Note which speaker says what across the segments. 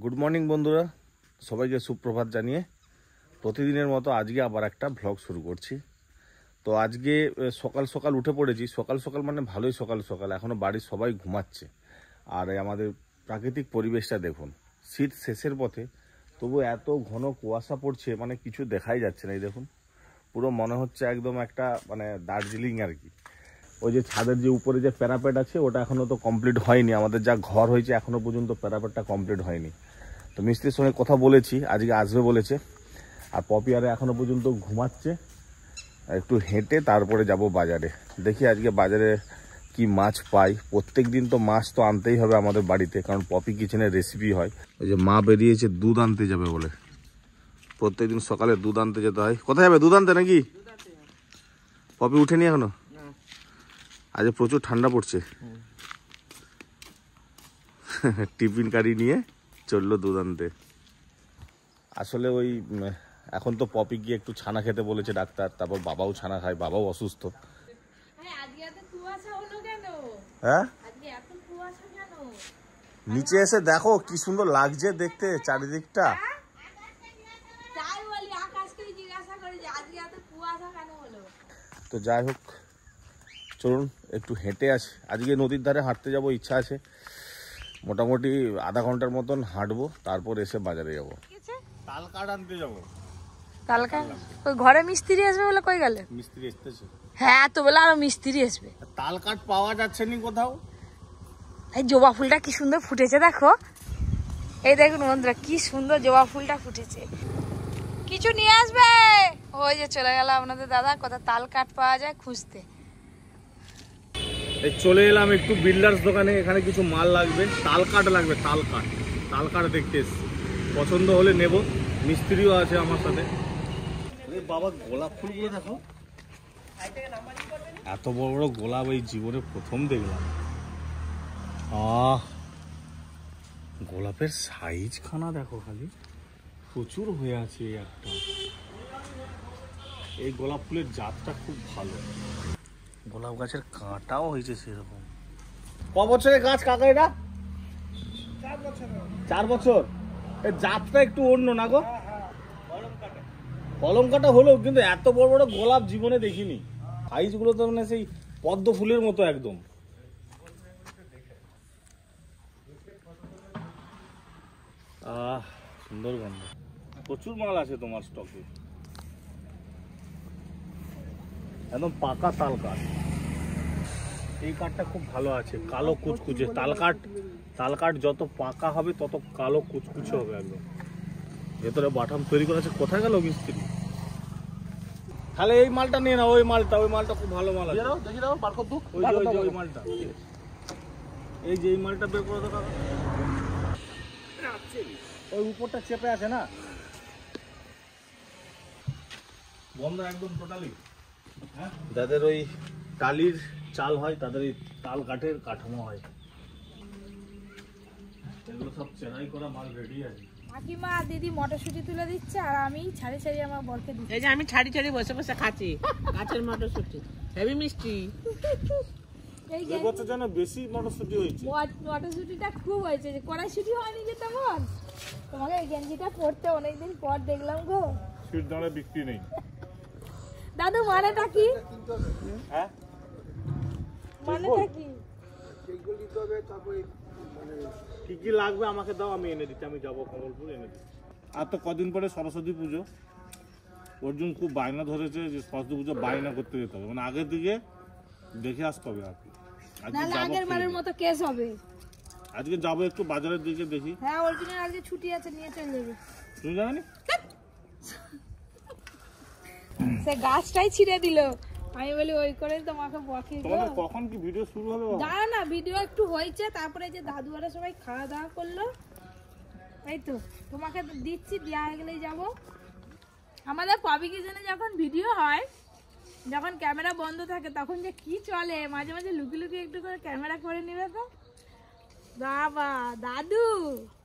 Speaker 1: Good morning বন্ধুরা, সবাইকে সুপ্রভাত জানিয়ে প্রতিদিনের মতো আজকে আবার একটা ভ্লগ শুরু করছি। তো আজকে সকাল সকাল উঠে পড়েছি। সকাল সকাল মানে ভালোই সকাল সকাল, এখনও বাড়ির সবাই ঘুমাচ্ছে। আর আমাদের প্রাকৃতিক পরিবেশটা দেখুন, শীত শেষের পথে, তবু এত ঘন কুয়াশা পড়ছে, মানে কিছু দেখাই যাচ্ছে না। এই দেখুন, পুরো মনে হচ্ছে একদম একটা মানে দার্জিলিং আর কি। ওই যে ছাদের যে উপরে যে প্যারাপেট আছে ওটা এখনও তো কমপ্লিট হয়নি। আমাদের যা ঘর হয়েছে এখনও পর্যন্ত প্যারাপেটটা কমপ্লিট হয়নি। তো মিস্ত্রির সঙ্গে কথা বলেছি, আজকে আসবে বলেছে। আর পপি আরে এখনও পর্যন্ত ঘুমাচ্ছে। একটু হেঁটে তারপরে যাব বাজারে। দেখি আজকে বাজারে কি মাছ পাই। প্রত্যেক দিন তো মাছ তো আনতেই হবে আমাদের বাড়িতে, কারণ পপি কিচেনের রেসিপি হয়। ওই যে মা বেরিয়েছে দুধ আনতে যাবে বলে, প্রত্যেকদিন সকালে দুধ আনতে যেতে হয়। কোথায় যাবে? দুধ আনতে নাকি? পপি উঠেনি এখনো? আজ প্রচুর ঠান্ডা পড়ছে। টিফিন কারি নিয়ে চললো দুধ আনতে। আসলে ওই এখন তো পপি গিয়ে একটু ছানা খেতে বলেছে ডাক্তার, তারপর বাবাও ছানা খায়, বাবাও অসুস্থ। হ্যাঁ, নিচে এসে দেখো কি সুন্দর লাগছে দেখতে চারিদিকটা। তো যাই হোক, চলুন একটু হেঁটে আসি। আজকে নদীর ধারে হাঁটতে যাব, ইচ্ছা আছে। মোটামুটি আধা ঘন্টার মতন হাঁটবো, তারপর এসে বাজারে যাব। তাল কাঠ আনতে যাবো।
Speaker 2: তাল কাঠ? ওই ঘরে মিস্ত্রি আসবে বলে কই গেলে?
Speaker 1: মিস্ত্রি আসতেছে।
Speaker 2: হ্যাঁ, তো বলে আরো মিস্ত্রি আসবে।
Speaker 1: তাল কাঠ পাওয়া যাচ্ছে না কোথাও।
Speaker 2: এই জবা ফুলটা কি সুন্দর ফুটেছে দেখো। এই দেখুন বন্ধুরা, কি সুন্দর জবা ফুলটা ফুটেছে। কিছু নিয়ে আসবে। ওই যে চলে গেল আপনাদের দাদা, কোথায় তাল কাঠ পাওয়া যায় খুঁজতে।
Speaker 1: চলে এলাম একটু বিল্ডার্স দোকানে, এখানে কিছু মাল লাগবে। তাল কাঠ লাগবে, তাল কাঠ। তাল কাঠ দেখতে এসছি, পছন্দ হলে নেব। মিস্ত্রিও আছে আমার সাথে। বাবা, গোলাপ ফুলগুলো দেখো, এত বড় বড় গোলাপ এই জীবনে প্রথম দেখলাম। গোলাপের সাইজ খানা দেখো, খালি প্রচুর হয়ে আছে। একটা এই গোলাপ ফুলের জাতটা খুব ভালো। গোলাপ গাছের কাঁটাও হয়েছে সেরকম। ক বছরের গাছ কাকা এটা? 4 বছর। এর জাতটা একটু অন্য না গো? কলম কাটা হলো, কিন্তু এত বড় বড় গোলাপ জীবনে দেখিনি। সাইজ গুলো তো মানে সেই পদ্ম ফুলের মতো একদম। সুন্দর গন্ধ। প্রচুর মাল আছে তোমার স্টকে। একদম পাকা তাল কাঠ। এই কাঠটা খুব ভালো আছে, কালো কুচকুচে। তাল কাঠ যত পাকা হবে তত কালো কুচকুচে হবে একদম। ভেতরে বাটাম তৈরি করা আছে। কোথায় গেল মিস্ত্রি? তাহলে এই মালটা নিয়ে না, ওই মালটা খুব ভালো মাল আছে। দেখি দাও, বার কর দু। ওই মালটা, এই যে এই মালটা বের করে দাও। ওই উপরটা চেপে আছে না, বন্ধ একদম টোটালি। হ্যাঁ, যাদের ওই টালির চাল হয় তাদের এই তাল কাঠের কাঠামো হয়। এগুলো সব চেনাই করা মাল রেডি আছে।
Speaker 2: কাকিমা দিদি মটরশুঁটি তুলে দিচ্ছে, আর আমি ছাড়ি ছাড়ি আমার বরকে দিচ্ছি।
Speaker 3: এই যে আমি ছাড়ি ছাড়ি বসে বসে খাচ্ছি গাছের মটরশুঁটি, হেভি মিষ্টি।
Speaker 2: এই
Speaker 1: বছর যেন বেশি মটরশুঁটি হয়েছে।
Speaker 2: মটরশুঁটিটা খুব হয়েছে, কড়াইশুঁটি হয়নি যে তেমন। তোমাকে এই গেঞ্জিটা পরতে অনেকদিন পর দেখলাম গো।
Speaker 1: শীত দাঁড়ে বিক্রি নেই।
Speaker 2: দাদু মানেটা কি?
Speaker 1: হ্যাঁ,
Speaker 2: মানেটা কি?
Speaker 1: কি কি লাগবে আমাকে দাও, আমি এনে দিচ্ছি। আমি যাবো কমলপুর, এনে দিচ্ছি। আর তো কদিন পরে সরস্বতী পুজো। অর্জুন খুব বায়না ধরেছে যে সরস্বতী পুজো বায়না করতে যেতে হবে, মানে আগের দিকে দেখে আসতে হবে আর কি।
Speaker 2: আগের বারের মতো কেস হবে।
Speaker 1: আজকে যাবো একটু বাজারের দিকে, দেখি।
Speaker 2: হ্যাঁ, অর্জুনের আজকে ছুটি আছে, নিয়ে চলে যাবে।
Speaker 1: তুমি জানি
Speaker 2: সে গাছটাই ছিঁড়ে দিল। আমি বলি ওই করে তোমাকে বকে।
Speaker 1: তোমাদের কখন কি ভিডিও শুরু হবে?
Speaker 2: দাঁড়া না, ভিডিও একটু হয়েছে, তারপরে যে দাদু আর সবাই খাওয়া দাওয়া করলো। এই তো তোমাকে দিচ্ছি, দেওয়া হয়ে গেলেই যাবো। আমাদের পপি কিচেনে যখন ভিডিও হয়, যখন ক্যামেরা বন্ধ থাকে তখন যে কি চলে, মাঝে মাঝে লুকিয়ে লুকিয়ে একটু করে ক্যামেরা করে নেবে তো। বাবা দাদু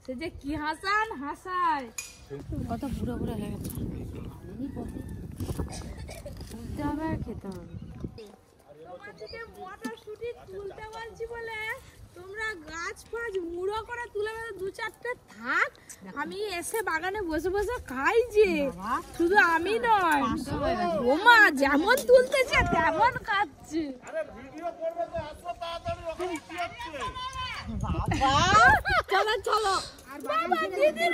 Speaker 2: সে যে কি হাসায়। কত বুড়ো বুড়ো হয়ে গেছে, তুলতে হবে আর খেতে হবে। মটরশুঁটি তুলতে বলছি বলে তোমরা গাছ ফাছ মুড়ো করে তুলে 2-4টে থাক। আমি এসে বাগানে বসে বসে খাই যে, শুধু আমি নয়, ওমা যেমন তুলতেছে তেমন খাচ্ছে। চলো চলো, বাবা দিদির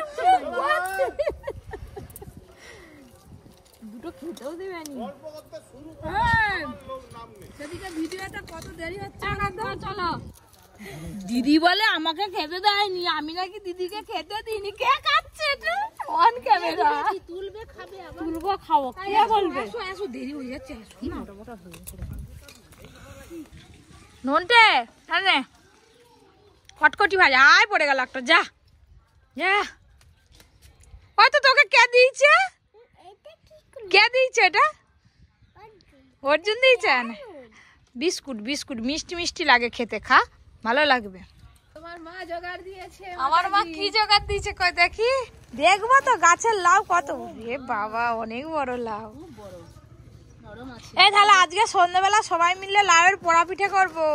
Speaker 2: দুটো খেতেও দেবেনি। সেদিকে ভিডিওটা কত দেরি হচ্ছে। চলো, দিদি বলে আমাকে খেতে দেয়নি, আমি নাকি দিদিকে খেতে দিইনি। কে খাচ্ছে এটা অন ক্যামেরা? তুলবে খাবে, তুলবো খাবো, কে বলবে? আসো দেরি হয়ে যাচ্ছে। মোটা মোটা হয়ে যাচ্ছে নন্টে, হ্যাঁ কটকটি ভাই আয় পড়ে গেল একটা। যা যা, হয়তো তোকে কে দিয়েছে? কে দিয়েছে এটা? অর্জুন দিয়েছে। বিস্কুট বিস্কুট মিষ্টি মিষ্টি লাগে খেতে, খা ভালো লাগবে। তোমার মা জোগাড় দিয়েছে। আমার মা কি জোগাড় দিয়েছে কই দেখি, দেখবো তো। গাছের লাউ কত, এ বাবা অনেক বড় লাউ। এই তাহলে আজকে সন্ধ্যাবেলা সবাই মিলে লাউয়ের পোড়া পিঠে করবো।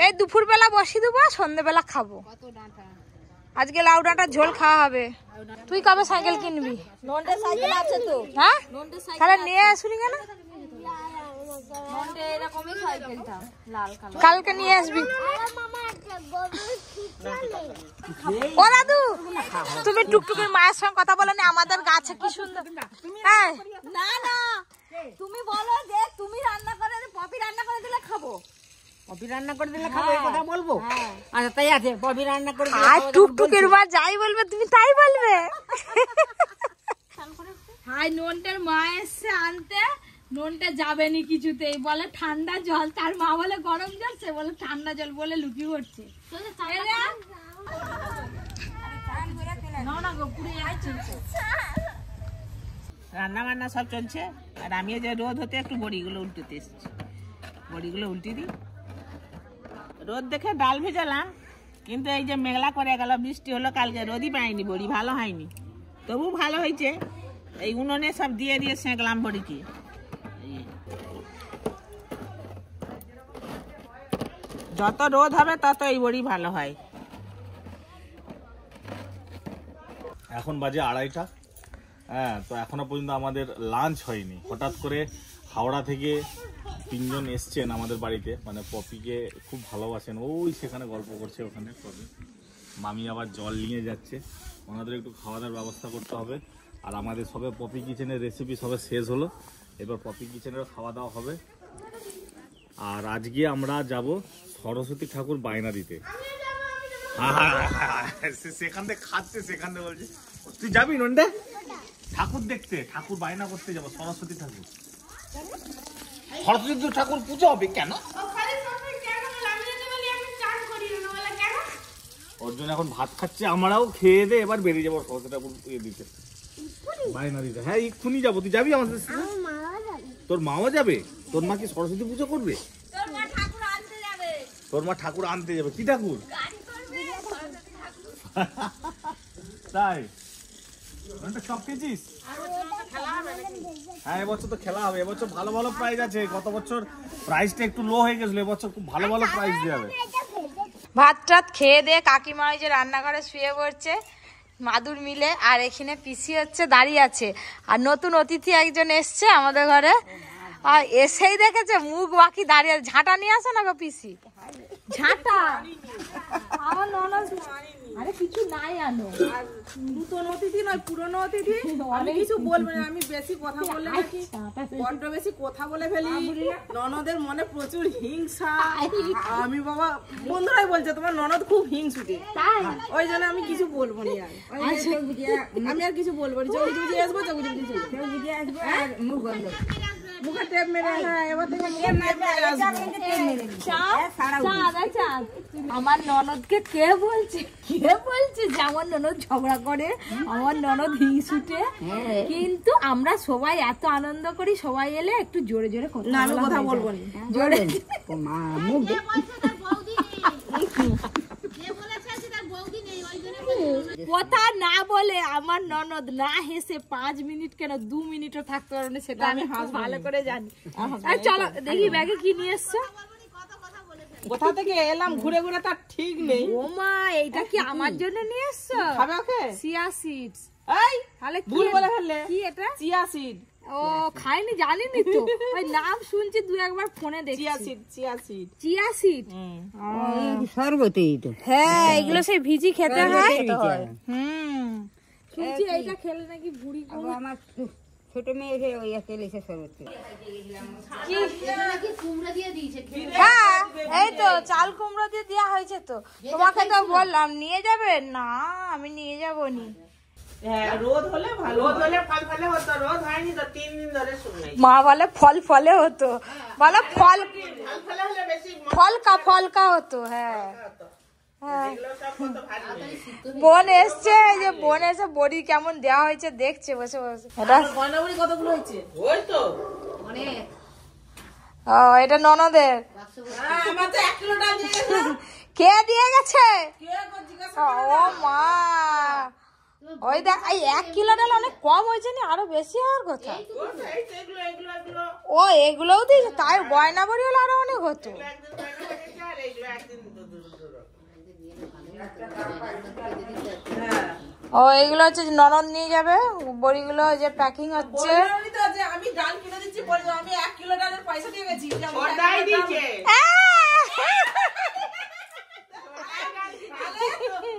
Speaker 2: এই দুপুর বেলা বসিয়ে দেবো, সন্ধ্যাবেলা খাবো। আজকে লাউ ডাঁটার ঝোল খাওয়া হবে। তুই কবে সাইকেল কিনবি? নন্টে সাইকেল আছে তো। হ্যাঁ তাহলে নিয়ে আসবি কেন? কালকে নিয়ে আসবি। ও দাদু, তুমি টুকটুকির মায়ের সঙ্গে কথা বলো না, আমাদের গাছে কি সুন্দর। না না, তুমি বলো যে তুমি রান্না করে, পপি রান্না করে দিলে খাবো।
Speaker 3: পপি রান্না করে দিলে খাবো, এই কথা বলবো? আচ্ছা তাই আছে, পপি রান্না করে দিলে।
Speaker 2: আর টুকটুকির মা যাই বলবে তুমি তাই বলবে। হাই নন্টের মা এসছে আনতে, নন্টে যাবেনি কিছুতেই, বলে ঠান্ডা জল। তার মা বলে গরম জল, সে বলে ঠান্ডা জল, বলে লুকি করছে।
Speaker 3: রান্না বান্না সব চলছে, আর আমিও যে রোদ হতে একটু বড়িগুলো উল্টোতে এসেছি। বড়িগুলো উল্টে দিই। রোদ দেখে ডাল ভেজালাম, কিন্তু এই যে মেঘলা করে গেল, বৃষ্টি হলো কালকে, রোদই পাইনি, বড়ি ভালো হয়নি। তবু ভালো হয়েছে, এই উনুনে সব দিয়ে দিয়ে সেঁকলাম বড়িকে। যত রোদ হবে তত এই বড়ি ভালো হয়।
Speaker 1: এখন বাজে 2:30। হ্যাঁ, তো এখনো পর্যন্ত আমাদের লাঞ্চ হয়নি। হঠাৎ করে হাওড়া থেকে 3 জন এসছেন আমাদের বাড়িতে, মানে পপিকে খুব ভালোবাসেন। ওই সেখানে গল্প করছে, ওখানে পপি। মামি আবার জল নিয়ে যাচ্ছে, ওনাদের একটু খাওয়া দাওয়ার ব্যবস্থা করতে হবে। আর আমাদের সবে পপি কিচেনের রেসিপি সবে শেষ হলো, এবার পপি কিচেনেরও খাওয়া দাওয়া হবে। আর আজকে আমরা যাব সরস্বতী ঠাকুর বায়না দিতে। সেখান থেকে খাচ্ছে, সেখান থেকে বলছে তুই যাবি নন্ডে ঠাকুর দেখতে? ঠাকুর বায়না করতে যাবো, সরস্বতী ঠাকুর। সরস্বতী ঠাকুর পুজো হবে কেন? ওর জন্য এখন ভাত খাচ্ছে, আমরাও খেয়ে দে এবার বেরিয়ে যাবো সরস্বতী ঠাকুর দিতে, বায়না দিতে। হ্যাঁ এক্ষুনি যাবো, তুই যাবি আমাদের সাথে? তোর মাও যাবে? তোর মা কি সরস্বতী পুজো করবে? তোর মা ঠাকুর আনতে যাবে। কি ঠাকুর? তাই সব খেয়েছিস? হ্যাঁ এবছর তো খেলা হবে, এবছর ভালো ভালো প্রাইজ আছে। গত বছর প্রাইজটা একটু লো হয়ে গেছিল, এবছর খুব ভালো ভালো প্রাইজ দেওয়া হবে।
Speaker 2: ভাত টাত খেয়ে দিয়ে কাকিমা ওই যে রান্নাঘরে শুয়ে পড়ছে মাদুর মিলে, আর এখানে পিসি হচ্ছে দাঁড়িয়ে আছে। আর নতুন অতিথি একজন এসছে আমাদের ঘরে, আর এসেই দেখেছে মুখ বাকি দাঁড়িয়ে। ঝাঁটা নিয়ে আসো না গো পিসি, ঝাঁটা। আমার ননদ আরে কিছু নাই আনো।
Speaker 3: নতুন অতিথি নয়, পুরনো অতিথি। আমি কিছু বলবো না, আমি বেশি কথা বলে নাকি বড্ড বেশি কথা বলে ফেলি। ননদের মনে প্রচুর হিংসা। আমি বাবা বন্ধুরাই বলছে তোমার ননদ খুব হিংসুটে, ওই জন্য আমি কিছু বলবো না। আমি আর কিছু বলবো না। চৌকি চৌকি আসবো, চৌকি চৌকি আসবো, আর মুখ বন্ধ, মুখে টেপ মেরে। হ্যাঁ এবার থেকে মুখে টেপ মেরে আসবো।
Speaker 2: আমার ননদকে কে বলছে যে আমার ননদ ঝগড়া করে, আমার ননদ হিংসুটে। কিন্তু আমরা সবাই এত আনন্দ করি, সবাই এলে একটু জোরে জোরে কথা।
Speaker 3: না আমি কথা বলবো না,
Speaker 2: জোরে কথা না বলে আমার ননদ না হেসে 5 মিনিট কেন 2 মিনিটও থাকতে পারবে না, সেটা আমি ভালো করে জানি। চলো দেখি ব্যাগে কি নিয়ে এসছো।
Speaker 3: কোথা থেকে এলাম ঘুরে ঘুরে তার ঠিক নেই।
Speaker 2: ও মা, এইটা কি আমার জন্য নিয়ে এসছো?
Speaker 3: খাবে ওকে?
Speaker 2: Chia seeds.
Speaker 3: এই
Speaker 2: তাহলে
Speaker 3: ভুল বলে ফেললে।
Speaker 2: কি এটা?
Speaker 3: Chia seed.
Speaker 2: ও খাইনি, জানিনি তো। ওই নাম শুনছি দু একবার ফোনে দেখছি।
Speaker 3: Chia seed, chia seed.
Speaker 2: Chia seed.
Speaker 4: শরবতী তো।
Speaker 2: হ্যাঁ, এগুলো সেই ভিজি খেতে হয়।
Speaker 4: হুম।
Speaker 2: শুনছি এইটা খেলে নাকি ভুঁড়ি কমে।
Speaker 4: আমার ছোট মেয়ে ওই তেলিশে শরবতী।
Speaker 2: হ্যাঁ, এই তো চাল কুমড়ো দিয়ে দেওয়া হয়েছে তো। তোমাকে তো বললাম নিয়ে যাবে না, আমি নিয়ে যাবো নি।
Speaker 3: হ্যাঁ, রোদ হলে ভালো। রোদ হলে ফল ফলে হতো, রোদ হয়নি তো 3 দিন ধরে শুনলাই।
Speaker 2: মা বলে ফল ফলে হতো, বলে ফল
Speaker 3: ফল ফলে হলে বেশি
Speaker 2: ফলকা হতো। হ্যাঁ হ্যাঁ,
Speaker 3: এগুলো সব কত ভারী।
Speaker 2: বোন এসছে, এই যে বোন এসে বড়ি কেমন দেওয়া হয়েছে দেখছে বসে বসে। এটা
Speaker 3: গয়নাবড়ি কতগুলো হয়েছে? ওই তো
Speaker 2: এটা ননদের।
Speaker 3: হ্যাঁ, আমার তো 1 কিলো ডাল দিয়ে গেছে।
Speaker 2: কে দিয়ে গেছে?
Speaker 3: কে গো জিজ্ঞাসা
Speaker 2: ও মা, ওই দেখ, এই 1 কিলো ডাল অনেক কম হয়েছে না, আরো বেশি হওয়ার কথা।
Speaker 3: এই তো এগুলো
Speaker 2: ও এগুলোও দিয়েছে, তাই গয়না বড়ি হলে আরো অনেক হতো।
Speaker 3: একদিন গয়না বানিয়েছে আর এইগুলো একদিন দূর।
Speaker 2: ও এগুলো হচ্ছে যে ননদ নিয়ে যাবে, বড়িগুলো যে প্যাকিং হচ্ছে।
Speaker 3: বললামই তো যে আমি ডাল কিনে দিচ্ছি, বলে আমি 1 কিলো ডালের পয়সা দিয়ে গেছি। সদাই দিচ্ছে।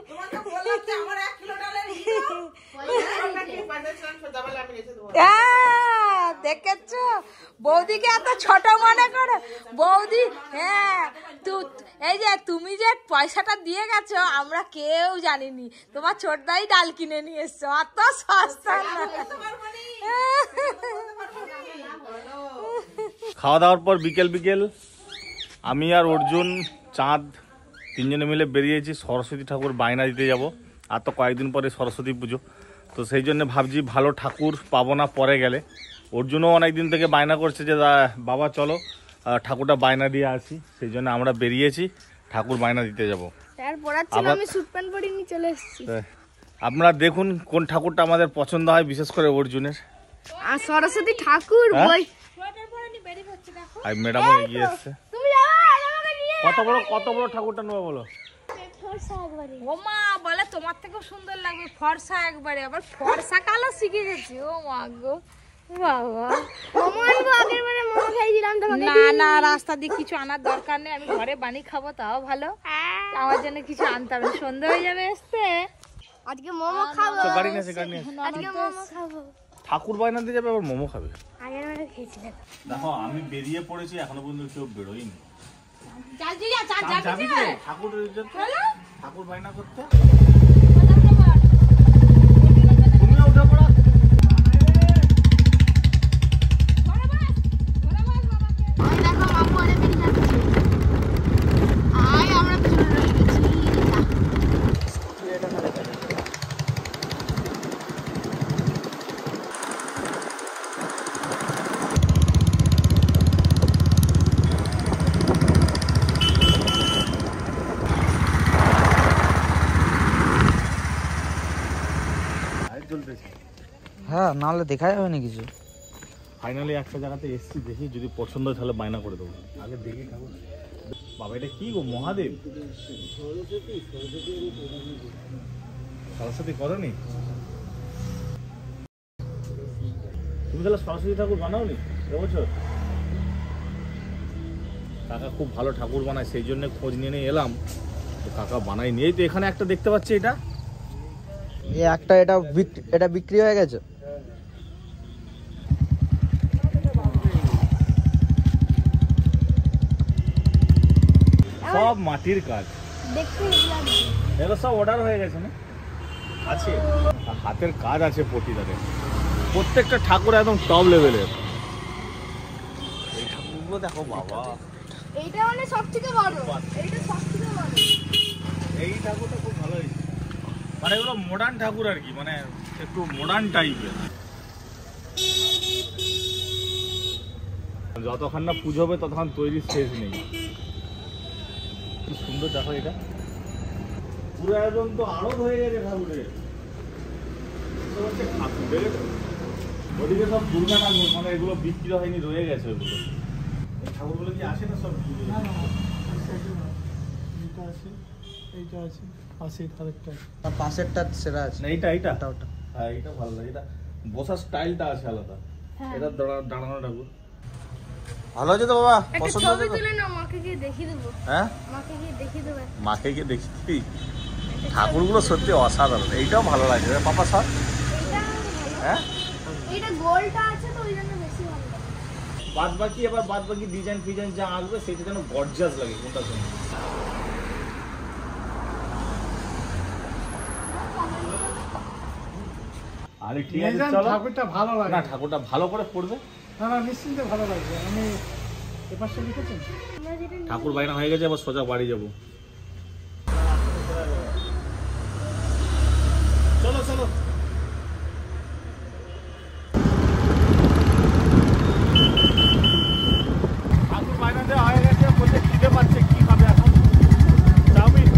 Speaker 3: তোমাকে বললাম যে আমার 1 কিলো ডালের
Speaker 2: দেখেছো বৌদিকে এত ছোট মনে করে বৌদি। হ্যাঁ, এই যে তুমি যে পয়সাটা দিয়ে গেছো আমরা কেউ জানিনি, তোমার ছোটদাই ডাল কিনে নিয়ে এসছো, অত সস্তা না।
Speaker 1: খাওয়া দাওয়ার পর বিকেল আমি আর অর্জুন, চাঁদ 3 জনে মিলে বেরিয়েছি সরস্বতী ঠাকুর বায়না দিতে যাব। আর তো কয়েকদিন পরে সরস্বতী পুজো, তো সেই জন্য ভাবছি ভালো ঠাকুর পাবো না পরে গেলে। অর্জুনও অনেক দিন থেকে বায়না করছে যে বাবা চলো ঠাকুরটা বায়না দিয়ে আসি, সেই জন্য আমরা বেরিয়েছি ঠাকুর বায়না দিতে যাব।
Speaker 2: আমি স্যুট প্যান্ট পরে নিয়ে চলে এসেছি।
Speaker 1: আপনারা দেখুন কোন ঠাকুরটা আমাদের পছন্দ হয়, বিশেষ করে অর্জুনের।
Speaker 2: আর সরস্বতী ঠাকুর বই
Speaker 1: আর ম্যাডামও এগিয়ে এসছে। কত বড় ঠাকুরটা নেবো বলো?
Speaker 2: ও মা বলে তোমার থেকে সুন্দর লাগবে, ফর্সা একবারে, আবার ফর্সা কালার শিখে গেছি। ও মা গো বাবা, না রাস্তা দিয়ে কিছু আনার দরকার নেই, আমি ঘরে বানিয়ে খাবো তাও ভালো। আমার জন্য কিছু আনতে হবে, সন্ধ্যা হয়ে যাবে আসতে। আজকে মোমো খাবো,
Speaker 1: গাড়ি নিয়ে
Speaker 2: আজকে মোমো খাবো।
Speaker 1: ঠাকুর বায়না দিয়ে যাবে আবার মোমো খাবে।
Speaker 2: আগের বারে খেয়েছিলাম।
Speaker 1: দেখো আমি বেরিয়ে পড়েছি, এখনো পর্যন্ত কেউ বেরোয়নি।
Speaker 2: যাবি
Speaker 1: ঠাকুর বায়না করতে তুমিও উঠে পড়ো।
Speaker 5: হ্যাঁ, নাহলে দেখা যাবে না কিছু।
Speaker 1: ফাইনালি একটা জায়গাতে এসছি, দেখি যদি পছন্দ হয় তাহলে বায়না করে দেবো। আগে দেখি ঠাকুর। বাবা এটা কি গো, মহাদেব? সরস্বতী করনি তুমি? তাহলে সরস্বতী ঠাকুর বানাওনি এবছর? কাকা খুব ভালো ঠাকুর বানায়, সেই জন্য খোঁজ নিয়ে এলাম। তো কাকা বানাই নিয়েই তো এখানে একটা দেখতে পাচ্ছি, এটা
Speaker 5: এটা বিক্রি হয়ে গেছে।
Speaker 1: সব মাটির কাজ, এগুলো সব অর্ডার হয়ে গেছে না? আছে হাতের কাজ আছে পটিদারে, প্রত্যেকটা ঠাকুর একদম টপ লেভেলের। এই ঠাকুরগুলো দেখো বাবা,
Speaker 2: এইটা মানে সবথেকে বড়, এইটা সবথেকে বড়।
Speaker 1: এই ঠাকুরটা খুব ভালো হয়েছে, মানে এগুলো মডার্ন ঠাকুর আর কি, মানে একটু মডার্ন টাইপের। যতক্ষণ না পুজো হবে ততক্ষণ তৈরি শেষ নেই। কি সুন্দর দেখো, এটা পুরো একদম তো আড়ত হয়ে গেছে ঠাকুরের। ঠাকুর দেখেছো ওদিকে সব দুর্গা ঠাকুর, মানে এগুলো বিক্রি হয়নি, রয়ে গেছে ওগুলো। ঠাকুরগুলো কি আসে না সব
Speaker 6: এইটা আছে, এইটা আছে, পাশে আরেকটা আছে।
Speaker 5: আর পাশেরটা সেরা আছে।
Speaker 1: না এইটা এইটা
Speaker 5: ওটা ওটা।
Speaker 1: হ্যাঁ এইটা ভালো লাগে, এটা বসার স্টাইলটা আছে আলাদা, এটা দাঁড়ানো ঠাকুর ভালো আছে তো বাবা,
Speaker 2: একটা
Speaker 1: পছন্দ
Speaker 2: ছবি
Speaker 1: হয়েছে তো?
Speaker 2: তুলে নাও, মাকে গিয়ে দেখিয়ে দেবো।
Speaker 1: হ্যাঁ
Speaker 2: মাকে গিয়ে দেখিয়ে দেবো।
Speaker 1: মাকে গিয়ে দেখি ঠাকুরগুলো সত্যি অসাধারণ, এইটাও ভালো লাগছে পাপা সব।
Speaker 2: এইটা
Speaker 1: হ্যাঁ
Speaker 2: এইটা গোলটা আছে তো ওই জন্য বেশি ভালো লাগে।
Speaker 1: বাদ বাকি ডিজাইন ফিজাইন যা আসবে সেটা যেন গর্জিয়াস লাগে কোনটা শুনে। আরে ঠিক আছে চলো,
Speaker 6: ঠাকুরটা ভালো লাগে।
Speaker 1: না ঠাকুরটা ভালো করে পড়বে,
Speaker 6: না না নিশ্চিন্তে ভালো লাগবে। আমি এপাশটা লিখেছেন।
Speaker 2: আমরা যেটা
Speaker 1: ঠাকুর বাইনা হয়ে গেছে, আবার সোজা বাড়ি যাবো। চলো চলো ঠাকুর বাইনা দেওয়া হয়ে গেছে, বলতে খিদে পাচ্ছে, কি খাবে এখন? চাউমিন।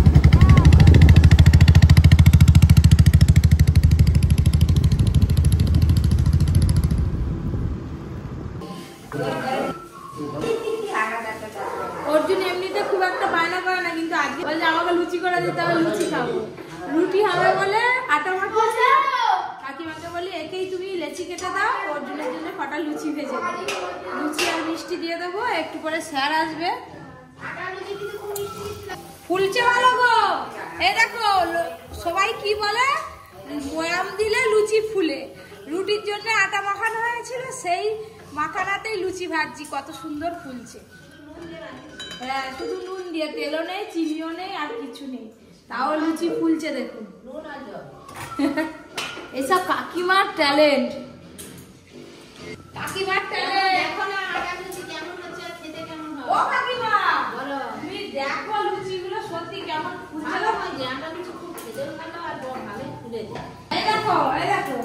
Speaker 2: অর্জুন এমনিতে খুব একটা বায়না করে না, কিন্তু আজকে বলছে আমাকে লুচি করে দিতে হবে, লুচি খাবো। রুটি হবে বলে আটা মাখিয়েছে, কাকিমাকে বলি একেই তুমি লেচি কেটে দাও, অর্জুনের জন্য কটা লুচি ভেজে দাও। লুচি আর মিষ্টি দিয়ে দেবো, একটু পরে স্যার আসবে। ফুলছে ভালো গো, এই দেখো সবাই কি বলে, বয়াম দিলে লুচি ফুলে। রুটির জন্য আটা মাখানো হয়েছিল, সেই মাখানাতেই লুচি ভাজছি, কত সুন্দর ফুলছে। হ্যাঁ শুধু নুন দিয়ে, তেলও নেই, চিনিও নেই, আর কিছু নেই, তাও লুচি ফুলছে দেখুন। এসব কাকিমার ট্যালেন্ট, কাকিমার ট্যালেন্ট। ও কাকিমা তুমি দেখো লুচিগুলো সত্যি কেমন ফুলছে। এই দেখো এই দেখো